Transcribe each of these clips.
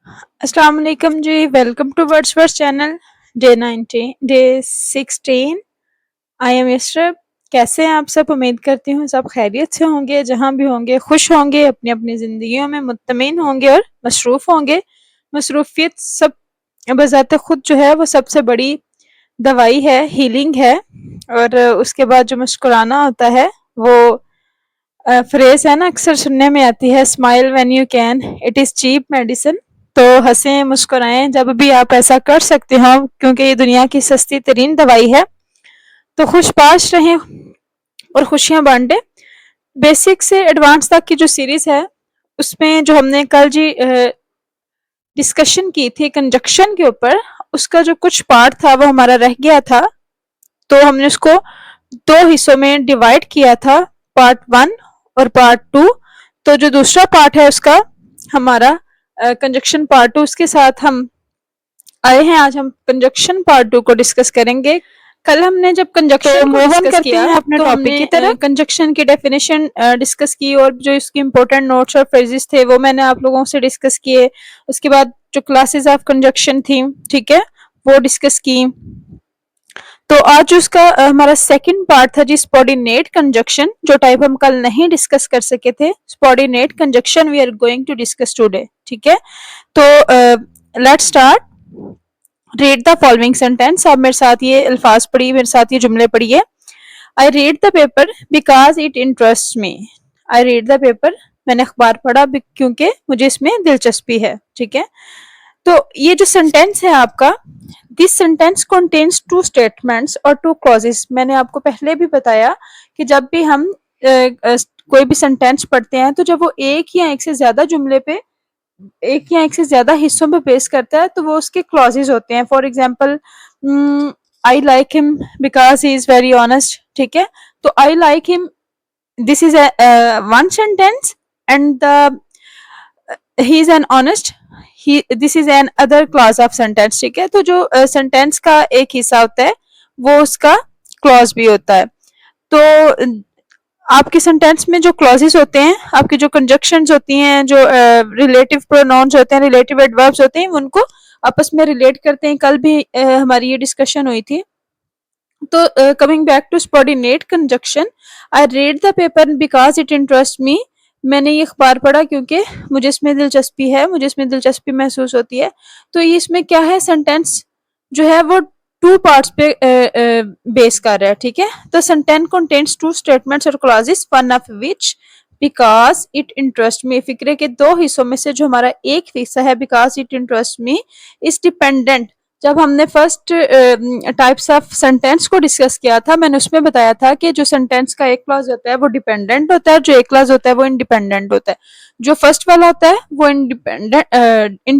अस्सलाम वालेकुम जी, welcome to words verse channel. Day 16। I am Yashrab. कैसे हैं आप सब? उम्मीद करती हूँ सब खैरियत से होंगे, जहाँ भी होंगे खुश होंगे, अपनी अपनी ज़िंदगियों में मुतमईन होंगे और मसरूफ़ होंगे। मसरूफियत सब बज़ाते खुद जो है वो सबसे बड़ी दवाई है, हीलिंग है। और उसके बाद जो मुस्कुराना होता है वो फ्रेज है ना, अक्सर सुनने में आती है, smile when you can, it is cheap medicine. तो हंसें मुस्कुराएं जब भी आप ऐसा कर सकते हो, क्योंकि ये दुनिया की सस्ती तरीन दवाई है। तो खुशपाश रहें और खुशियां बांटें। बेसिक से एडवांस तक की जो सीरीज है उसमें जो हमने कल जी डिस्कशन की थी कंजक्शन के ऊपर, उसका जो कुछ पार्ट था वो हमारा रह गया था। तो हमने उसको दो हिस्सों में डिवाइड किया था, पार्ट 1 और पार्ट 2। तो जो दूसरा पार्ट है उसका हमारा कंजक्शन पार्ट 2, उसके साथ हम आए हैं। आज हम कंजक्शन पार्ट 2 को डिस्कस करेंगे। कल हमने जब कंजक्शन को डिस्कस किया अपने तो टॉपिक की हमने तरफ। कंजक्शन की डेफिनेशन डिस्कस की और जो इसके इम्पोर्टेंट नोट्स और फ्रेजेस थे वो मैंने आप लोगों से डिस्कस किए। उसके बाद जो क्लासेस ऑफ कंजक्शन थी, ठीक है, वो डिस्कस की। तो आज उसका हमारा सेकंड पार्ट था जी, स्पॉर्डिनेट कंजक्शन, जो टाइप हम कल नहीं डिस्कस कर सके थे। Subordinate conjunction we are going to discuss today, ठीक है। तो let's start. Read the following sentence. आप मेरे साथ ये अल्फाज पढ़िए, मेरे साथ ये जुमले पढ़िए। आई read the paper because it interest me. I read the paper, मैंने अखबार पढ़ा क्योंकि मुझे इसमें दिलचस्पी है, ठीक है। तो ये जो सेंटेंस है आपका, this sentence contains two statements और टू क्लॉजेस। मैंने आपको पहले भी बताया कि जब भी हम कोई भी सेंटेंस पढ़ते हैं तो जब वो एक या एक से ज्यादा जुमले पे, एक या एक से ज्यादा हिस्सों पे बेस करता है तो वो उसके क्लॉजेस होते हैं। For example, I like him because he is very honest, ठीक है। तो आई like him, this is one sentence, and the he is an honest, he, this is an other clause of sentence, ठीक है। तो जो sentence का एक हिस्सा होता है वो उसका क्लॉज भी होता है। तो आपके सेंटेंस में जो क्लॉजेस होते हैं, आपकी जो कंजक्शंस होती हैं, जो रिलेटिव प्रोनाउंस होते हैं, रिलेटिव एडवर्ब्स होते हैं, उनको आपस में रिलेट करते हैं। कल भी हमारी ये डिस्कशन हुई थी। तो coming back to subordinate conjunction, I read the paper because it interest me. मैंने ये अखबार पढ़ा क्योंकि मुझे इसमें दिलचस्पी है, मुझे इसमें दिलचस्पी महसूस होती है। तो ये इसमें क्या है, सेंटेंस जो है वो टू पार्ट्स पे बेस कर रहा है, ठीक है। तो सेंटेंस कंटेन्स टू स्टेटमेंट्स और clauses, one of which because it interest me. फिक्रे के दो हिस्सों में से जो हमारा एक हिस्सा है because it interest me is dependent. जब हमने फर्स्ट टाइप्स ऑफ सेंटेंस को डिस्कस किया था, मैंने उसमें बताया था कि जो सेंटेंस का एक क्लॉज होता है वो डिपेंडेंट होता है, जो एक क्लॉज होता है वो इंडिपेंडेंट होता है। जो फर्स्ट वाला होता है वो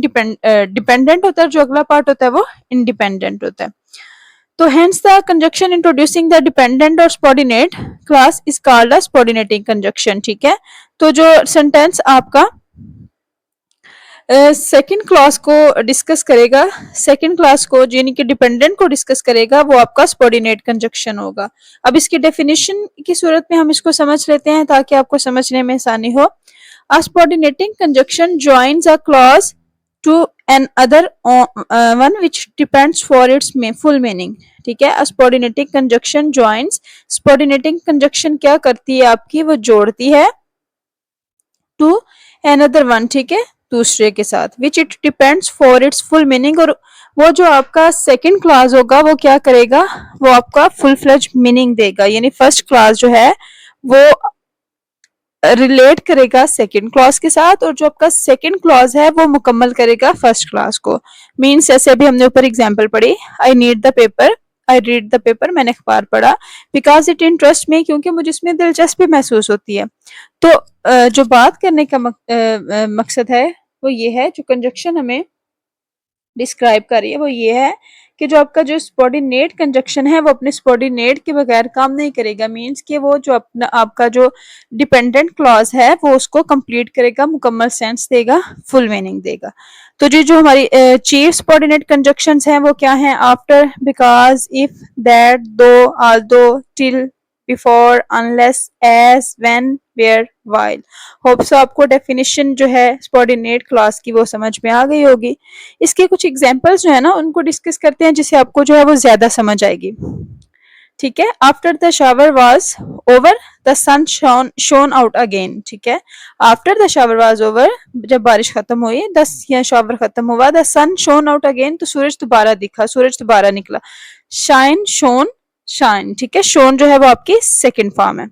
डिपेंडेंट होता है, जो अगला पार्ट होता है वो इंडिपेंडेंट होता है। तो hence the conjunction introducing the dependent or subordinate class is called a subordinating conjunction, ठीक है। तो जो सेंटेंस आपका सेकेंड क्लास को डिस्कस करेगा, सेकेंड क्लास को यानी कि डिपेंडेंट को डिस्कस करेगा, वो आपका सबॉर्डिनेट कंजक्शन होगा। अब इसकी डेफिनेशन की सूरत में हम इसको समझ लेते हैं ताकि आपको समझने में आसानी हो। A subordinating conjunction joins a clause to an other one which depends for its full meaning, ठीक है। subordinating conjunction joins, subordinating conjunction क्या करती है आपकी, वो जोड़ती है to another one, ठीक है, दूसरे के साथ, which it depends for its full meaning। और वो जो आपका सेकंड क्लास होगा वो क्या करेगा, वो आपका फुल फ्लेज मीनिंग देगा। यानी फर्स्ट क्लास जो है वो रिलेट करेगा सेकंड क्लॉज के साथ, और जो आपका सेकंड क्लॉज है वो मुकम्मल करेगा फर्स्ट क्लॉज को। मीन्स ऐसे अभी हमने ऊपर एग्जांपल पढ़ी, I need the paper, I read the paper, मैंने अखबार पढ़ा, बिकॉज इट इंटरेस्ट मी, क्योंकि मुझे इसमें दिलचस्पी महसूस होती है। तो जो बात करने का मकसद है वो ये है, जो कंजक्शन हमें डिस्क्राइब कर रही है वो ये है कि जो आपका जो सबॉर्डिनेट कंजक्शन है वो अपने सबॉर्डिनेट के बगैर काम नहीं करेगा। मींस कि वो जो अपना आपका जो डिपेंडेंट क्लॉज है वो उसको कंप्लीट करेगा, मुकम्मल सेंस देगा, फुल मीनिंग देगा। तो जो हमारी चीफ सबॉर्डिनेट कंजक्शंस हैं वो क्या हैं, after, because, if, that, though, although, till, before, unless, as, when, where, while. Hope so आपको डेफिनेशन जो है सबऑर्डिनेट क्लॉज की वो समझ में आ गई होगी। इसके कुछ एग्जांपल्स जो है ना उनको डिस्कस करते हैं जिससे आपको जो है वो ज्यादा समझ आएगी। ठीक है, after the shower was over the sun shone out again. ठीक है, after the shower was over, जब बारिश खत्म हुई, या शावर खत्म हुआ, the sun shone out again, तो सूरज दोबारा दिखा, सूरज दोबारा निकला। Shine, shone, shine. ठीक है, शोन जो है वो आपकी सेकंड फॉर्म है।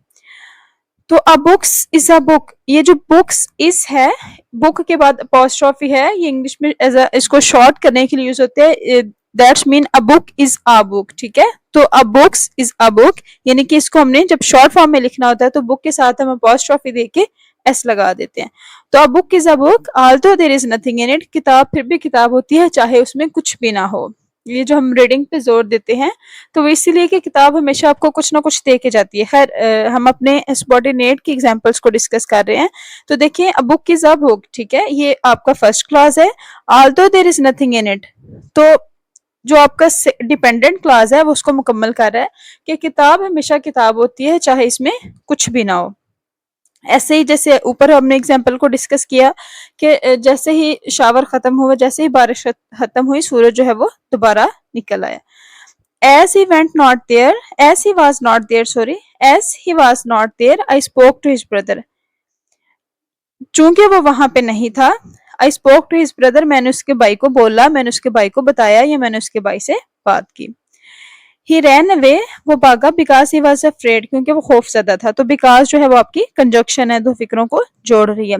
तो अ बुक्स इज अ बुक, ये जो बुक्स इज है, बुक के बाद अपॉस्ट्रोफी है, ये इंग्लिश में एज इसको शॉर्ट करने के लिए यूज होते हैं। That's mean a book is a book. ठीक है, तो अ बुक्स इज अ बुक, यानी कि इसको हमने जब शॉर्ट फॉर्म में लिखना होता है तो बुक के साथ हम अपॉस्ट्रोफी देके एस लगा देते हैं। तो a book is a book although there is nothing in it, किताब फिर भी किताब होती है चाहे उसमें कुछ भी ना हो। ये जो हम रीडिंग पे जोर देते हैं तो वो इसीलिए कि किताब हमेशा आपको कुछ ना कुछ दे के जाती है। खैर हम अपने सबऑर्डिनेट की एग्जांपल्स को डिस्कस कर रहे हैं। तो देखिए, a book is a book, ठीक है, ये आपका फर्स्ट क्लॉज है। Although there is nothing in it, तो जो आपका डिपेंडेंट क्लॉज है वो उसको मुकम्मल कर रहा है कि किताब हमेशा किताब होती है चाहे इसमें कुछ भी ना हो। ऐसे ही जैसे ऊपर हमने एग्जाम्पल को डिस्कस किया कि जैसे ही शावर खत्म हुआ, जैसे ही बारिश खत्म हुई, सूरज जो है वो दोबारा निकल आया। As he went not there, as he was not there, sorry, as he was not there, I spoke to his brother. चूंकि वो वहां पे नहीं था, I spoke to his brother, मैंने उसके भाई को बोला, मैंने उसके भाई को बताया, या मैंने उसके भाई से बात की। He ran away, वो भागा, because he was afraid, क्योंकि वो खौफजदा था। तो because जो है वो आपकी कंजक्शन है, दो फिक्रों को जोड़ रही है।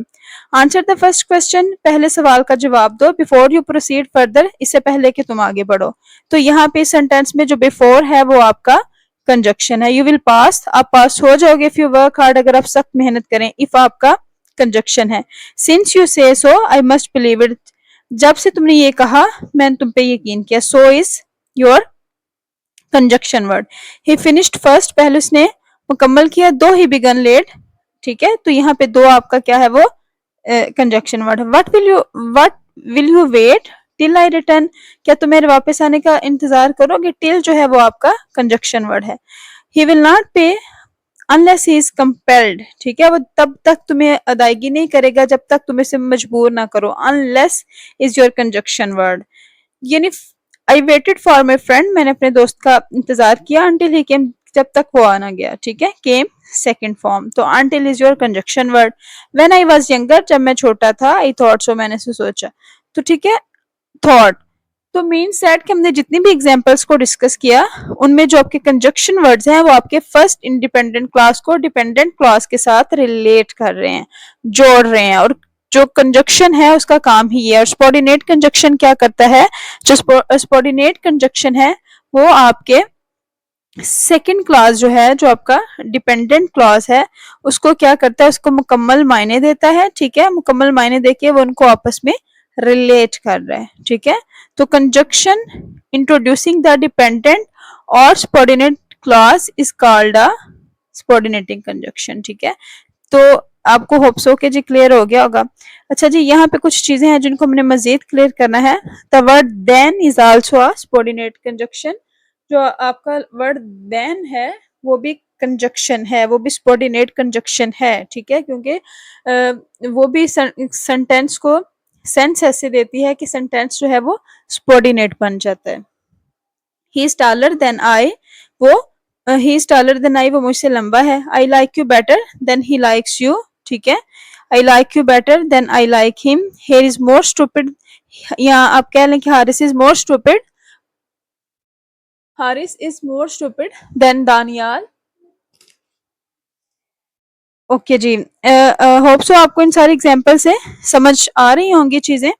आंसर द फर्स्ट क्वेश्चन, पहले सवाल का जवाब दो। बिफोर यू प्रोसीड फर्दर, इससे पहले कि तुम आगे बढ़ो। तो यहाँ पे सेंटेंस में जो बिफोर है वो आपका कंजक्शन है। यू विल पास, आप पास हो जाओगे इफ यू वर्क हार्ड, अगर आप सख्त मेहनत करें। इफ आपका कंजक्शन है। सिंस यू से सो, आई मस्ट बिलीव इट, जब से तुमने ये कहा मैंने तुम पे यकीन किया। So is your conjunction word. He finished first, पहले उसने मुकम्मल किया। दो ही बिगन लेट, ठीक है, तो यहाँ पे दो आपका क्या है वो कंजक्शन वर्ड है। What will you wait till I return, क्या तुम मेरे वापस आने का इंतजार करोगे। टिल जो है वो आपका कंजक्शन वर्ड है। ही विल नॉट पे अनलेस ही इज कंपेल्ड, ठीक है, वो तब तक तुम्हें अदायगी नहीं करेगा जब तक तुम इसे मजबूर ना करो। Unless is your conjunction word. यानी I waited for my friend, मैंने अपने दोस्त का इंतजार किया। अंटिल ही केम, जब तक वो आना गया। ठीक है, केम सेकेंड फॉर्म। तो until is your conjunction word. When I was younger, जब मैं छोटा था। आई थॉट सो, मैंने से सोचा। तो ठीक है, थॉट तो मीन्स दैट कि हमने जितनी भी एग्जांपल्स को डिस्कस किया उनमें जो आपके कंजक्शन वर्ड्स हैं वो आपके फर्स्ट इंडिपेंडेंट क्लास को डिपेंडेंट क्लास के साथ रिलेट कर रहे हैं, जोड़ रहे हैं। और जो कंजक्शन है उसका काम ही है। और सबऑर्डिनेट कंजक्शन क्या करता है, जो सबऑर्डिनेट कंजक्शन है वो आपके सेकेंड क्लास जो है, जो आपका डिपेंडेंट क्लॉज है, उसको क्या करता है, उसको मुकम्मल मायने देता है। ठीक है, मुकम्मल मायने देके वो उनको आपस में रिलेट कर रहा है। ठीक है, तो कंजक्शन इंट्रोड्यूसिंग द डिपेंडेंट और subordinate clause is called a subordinating conjunction. ठीक है, तो आपको होप्स हो के जी क्लियर हो गया होगा। अच्छा जी, यहाँ पे कुछ चीजें हैं जिनको हमने मजीद क्लियर करना है। The word then is also a subordinate conjunction. जो आपका वर्ड देन है वो भी कंजक्शन है, वो भी सबऑर्डिनेट कंजक्शन है। ठीक है, क्योंकि वो भी सेंटेंस को सेंस ऐसे देती है कि सेंटेंस जो है वो सबऑर्डिनेट बन जाता है। He is taller than I, वो he is taller than I, वो मुझसे लंबा है। I like you better than he likes you. ठीक है, I like you better than I like him. Here is more stupid, यहाँ आप कह लें कि Haris is more stupid, Haris is more stupid than Daniyal. Okay जी, होप सो आपको इन सारे एग्जांपल से समझ आ रही होंगी चीजें।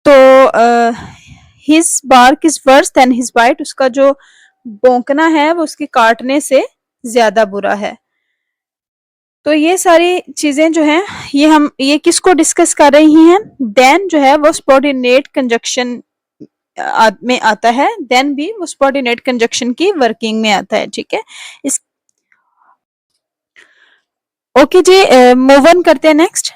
तो his bark is worse than his bite, उसका जो भौंकना है वो उसके काटने से ज्यादा बुरा है। तो ये सारी चीजें जो हैं ये किसको डिस्कस कर रही हैं। देन जो है वो सबऑर्डिनेट कंजक्शन में आता है। देन भी वो सबऑर्डिनेट कंजक्शन की वर्किंग में आता है। ठीक है, इस ओके जी, मूव ऑन करते हैं नेक्स्ट।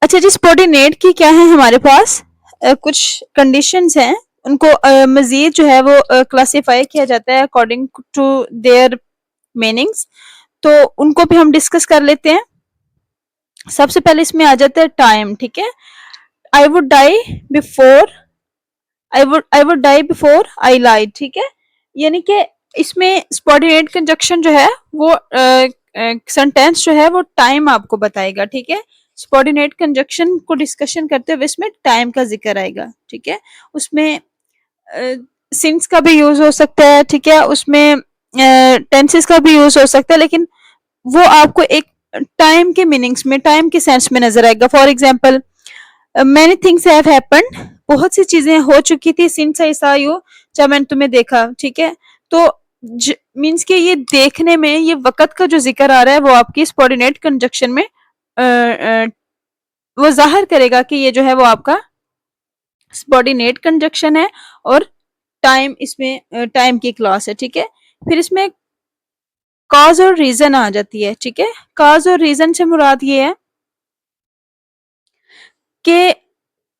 अच्छा जी, सबऑर्डिनेट की क्या है हमारे पास कुछ कंडीशंस हैं उनको मज़ीद जो है वो क्लासिफाई किया जाता है अकॉर्डिंग टू देयर मीनिंग्स। तो उनको भी हम डिस्कस कर लेते हैं। सबसे पहले इसमें आ जाता है टाइम, ठीक है। I would die before I would die before I lied, ठीक है। यानी कि इसमें सबऑर्डिनेट कंजक्शन जो है वो सेंटेंस जो है वो टाइम आपको बताएगा, ठीक है। सबऑर्डिनेट कंजक्शन को डिस्कशन करते हुए इसमें टाइम का जिक्र आएगा, ठीक है। उसमें सिंस का भी यूज हो सकता है, ठीक है। उसमें टेंसेस का भी यूज हो सकता है, लेकिन वो आपको एक टाइम के मीनिंग्स में, टाइम के सेंस में नजर आएगा। For example, many things have happened, बहुत सी चीजें हो चुकी थी सिंस आई सॉ यू, जब मैंने तुम्हें देखा, ठीक है। तो मीन्स के ये देखने में ये वक्त का जो जिक्र आ रहा है वो आपकी सबऑर्डिनेट कंजक्शन में वो जाहिर करेगा कि ये जो है वो आपका सबऑर्डिनेट कंजक्शन है और टाइम इसमें टाइम की क्लॉज है, ठीक है। फिर इसमें कॉज और रीजन आ जाती है, ठीक है। कॉज और रीजन से मुराद ये है कि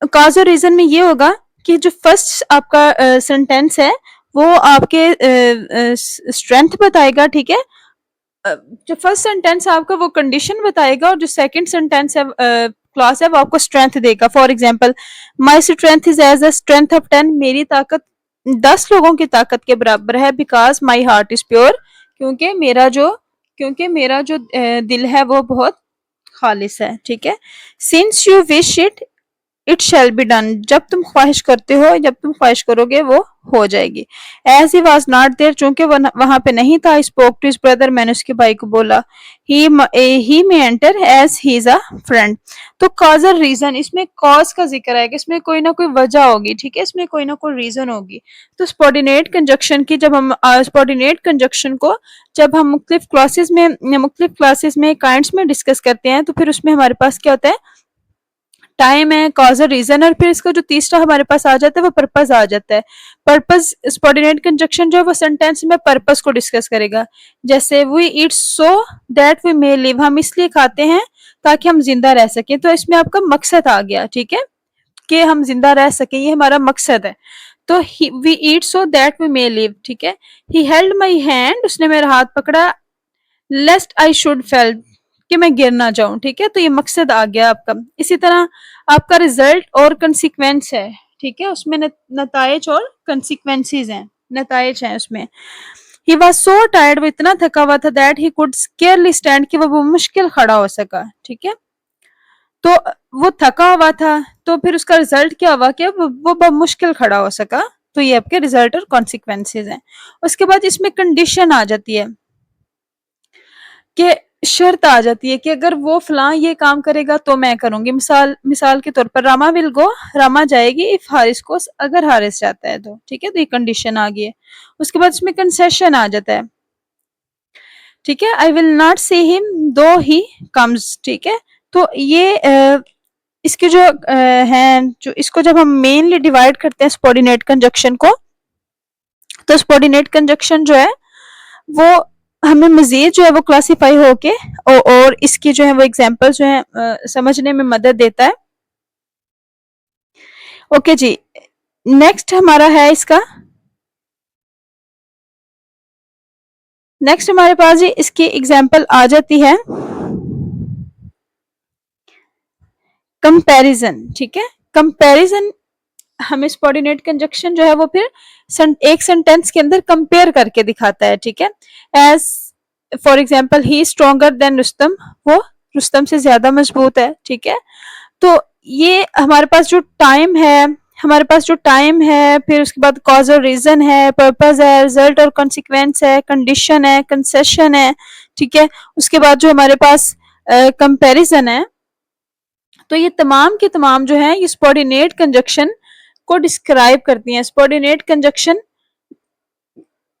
कॉज और रीजन में ये होगा कि जो फर्स्ट आपका सेंटेंस है वो आपके स्ट्रेंथ बताएगा, ठीक है। जो फर्स्ट सेंटेंस है आपका वो कंडीशन बताएगा और जो सेकंड सेंटेंस है क्लॉज है वो आपको स्ट्रेंथ देगा। For example, my strength is as the strength of 10, मेरी ताकत 10 लोगों की ताकत के बराबर है। Because my heart is pure, क्योंकि मेरा जो दिल है वो बहुत खालिस है, ठीक है। Since you wish it shall be done, जब तुम ख्वाहिश करते हो, जब तुम ख्वाहिश करोगे वो हो जाएगी। As he was not there, चूंकि वो वहां पे नहीं था। स्पोक टू हिज ब्रदर, मैंने उसके भाई को बोला। He may enter as he is a friend. तो कॉज और रीजन, इसमें कॉज का जिक्र आएगा, इसमें कोई ना कोई वजह होगी, ठीक है। इसमें कोई ना कोई रीजन होगी। तो सबऑर्डिनेट कंजक्शन की जब हम सबऑर्डिनेट कंजक्शन को जब हम मुख्तलिफ क्लासेस में काइंड्स में डिस्कस करते हैं तो फिर उसमें हमारे पास क्या होता है, टाइम है, कॉज और रीजन, और फिर इसका जो तीसरा हमारे पास आ जाता है वो पर्पस आ जाता है। पर्पस, सबऑर्डिनेट कंजक्शन जो है वो सेंटेंस में पर्पस को डिस्कस करेगा। जैसे we eat so that we may live, हम इसलिए खाते हैं ताकि हम जिंदा रह सकें। तो इसमें आपका मकसद आ गया, ठीक है, कि हम जिंदा रह सकें, ये हमारा मकसद है। तो we eat so that we may live, ठीक है। ही हेल्ड माई हैंड, उसने मेरा हाथ पकड़ा। लेस्ट आई शुड फेल, कि मैं गिर ना जाऊं, ठीक है। तो ये मकसद आ गया आपका। इसी तरह आपका रिजल्ट और कंसिक्वेंस है, ठीक है। उसमें नतायज और कंसिक्वेंसेस हैं, नतायज हैं उसमें। ही वॉज सो टायर्ड, वो इतना थका हुआ था, दैट ही कुड स्केयरली स्टैंड, कि वो मुश्किल खड़ा हो सका, ठीक है। तो वो थका हुआ था, तो फिर उसका रिजल्ट क्या हुआ कि वो मुश्किल खड़ा हो सका। तो ये आपके रिजल्ट और कॉन्सिक्वेंसेज हैं। उसके बाद इसमें कंडीशन आ जाती है कि शर्त आ जाती है कि अगर वो फलां ये काम करेगा तो मैं करूंगी। मिसाल के तौर पर, रामा विल गो, रामा जाएगी इफ हारिस को, अगर हारिस जाता है तो, ठीक है। तो ये कंडीशन आ गई है। उसके बाद इसमें कंसेशन आ जाता है, ठीक है। I will not see him दो ही कम्स, ठीक है। तो ये इसके जो हैं, जो इसको जब हम मेनली डिवाइड करते हैं सबऑर्डिनेट कंजक्शन को, तो सबऑर्डिनेट कंजक्शन जो है वो हमें मजीद जो है वो क्लासीफाई होके और इसकी जो है वो एग्जांपल जो है समझने में मदद देता है। ओके जी, नेक्स्ट हमारा है इसका, नेक्स्ट हमारे पास जी इसकी एग्जांपल आ जाती है कंपैरिजन, ठीक है। कंपैरिजन हमें सबऑर्डिनेट कंजक्शन जो है वो फिर एक सेंटेंस के अंदर कंपेयर करके दिखाता है, ठीक है। As for example, he stronger than Rustam, वो रुस्तम से ज्यादा मजबूत है, ठीक है। तो ये हमारे पास जो टाइम है, फिर उसके बाद कॉज और रीजन है, पर्पस है, रिजल्ट और कॉन्सिक्वेंस है, कंडीशन है, कंसेशन है, ठीक है। उसके बाद जो हमारे पास कंपैरिजन है, तो ये तमाम के तमाम जो है ये सबऑर्डिनेट कंजक्शन को डिस्क्राइब करती हैं। Subordinate conjunction,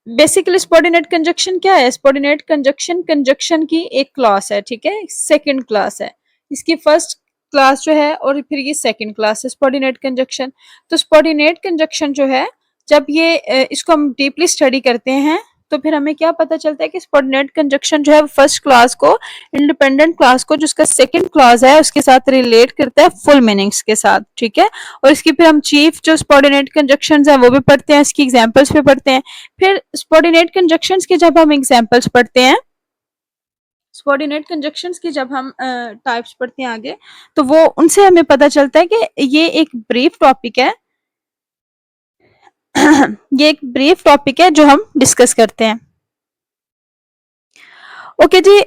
basically subordinate conjunction क्या है? सबऑर्डिनेट कंजक्शन कंजक्शन की एक क्लास है, ठीक है, सेकंड क्लास है। इसकी फर्स्ट क्लास जो है और फिर ये सेकंड क्लास है सबऑर्डिनेट कंजक्शन। तो सबऑर्डिनेट कंजक्शन जो है, जब ये इसको हम डीपली स्टडी करते हैं तो फिर हमें क्या पता चलता है कि सबऑर्डिनेट कंजक्शन जो है फर्स्ट क्लास को, इंडिपेंडेंट क्लास को, जिसका सेकंड क्लास है उसके साथ रिलेट करता है फुल मीनिंग्स के साथ, ठीक है। और इसकी फिर हम चीफ जो सबऑर्डिनेट कंजक्शंस है वो भी पढ़ते हैं, इसकी एग्जांपल्स भी पढ़ते हैं। फिर सबऑर्डिनेट कंजक्शंस के जब हम एग्जांपल्स पढ़ते हैं, सबऑर्डिनेट कंजक्शंस की जब हम टाइप्स पढ़ते हैं आगे, तो वो उनसे हमें पता चलता है कि ये एक ब्रीफ टॉपिक है ये एक ब्रीफ टॉपिक है जो हम डिस्कस करते हैं। ओके जी,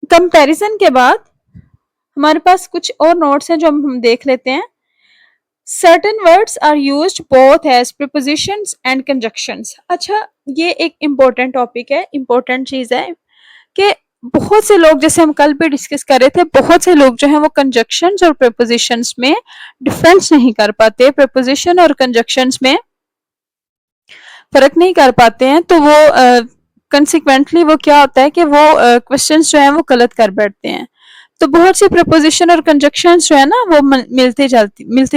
कंपैरिजन के बाद हमारे पास कुछ और नोट्स हैं जो हम देख लेते हैं। Certain words are used both as prepositions and conjunctions। अच्छा, ये एक इम्पोर्टेंट टॉपिक है, इम्पोर्टेंट चीज है कि बहुत से लोग, जैसे हम कल भी डिस्कस कर रहे थे, बहुत से लोग जो हैं वो कंजक्शंस और प्रीपोजिशंस में डिफरेंस नहीं कर पाते, प्रीपोजिशन और कंजक्शंस में फर्क नहीं कर पाते हैं, तो वो कंसिक्वेंटली वो क्या होता है कि वो क्वेश्चंस जो हैं वो गलत कर बैठते हैं। तो बहुत सी प्रपोजिशन और कंजक्शंस जो है ना वो मिलती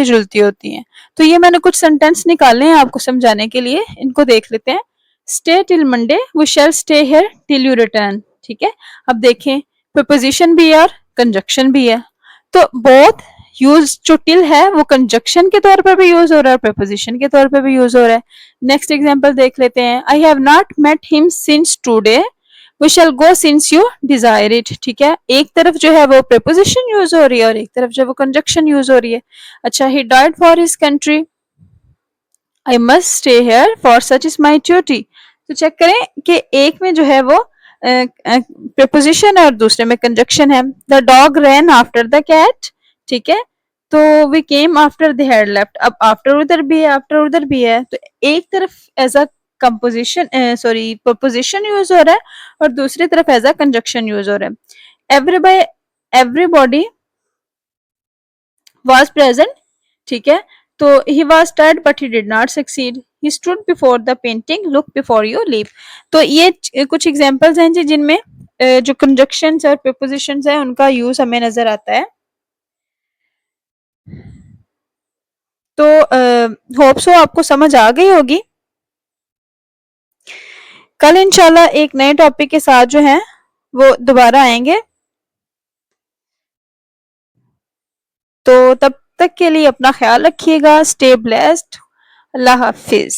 जुलती होती हैं। तो ये मैंने कुछ सेंटेंस निकाले हैं आपको समझाने के लिए, इनको देख लेते हैं। Stay till Monday, we shall stay here till you return, ठीक है। अब देखें, प्रपोजिशन भी है और कंजक्शन भी है, तो बोथ यूज जो टिल है वो कंजक्शन के तौर पर भी यूज हो रहा है, प्रपोजिशन के तौर पर भी यूज हो रहा है। नेक्स्ट एग्जांपल देख लेते हैं। I have not met him since today, we shall go since you desire it, ठीक है। एक तरफ जो है वो प्रीपोजिशन यूज हो रही है और एक तरफ जो है वो कंजक्शन यूज हो रही है। अच्छा, he died for his country, I must stay here for such is my duty. तो चेक करें कि एक में जो है वो प्रीपोजिशन है और दूसरे में कंजक्शन है। The dog ran after the cat, ठीक है। तो we came after they had left, अब आफ्टर उधर भी है, आफ्टर उधर भी है, तो एक तरफ as a composition sorry preposition use हो रहा है और दूसरी तरफ एज अ कंजक्शन यूज हो रहा है। एवरीबॉडी was present, ठीक है। तो he was tired but he did not succeed, he stood before the painting, look before you leap। तो ये कुछ एग्जांपल्स हैं जी जिनमें जो कंजक्शंस और प्रीपोजिशंस हैं उनका यूज हमें नजर आता है। तो होप सो आपको समझ आ गई होगी। कल इंशाल्लाह एक नए टॉपिक के साथ जो है वो दोबारा आएंगे। तो तब तक के लिए अपना ख्याल रखिएगा। Stay blessed. अल्लाह हाफिज।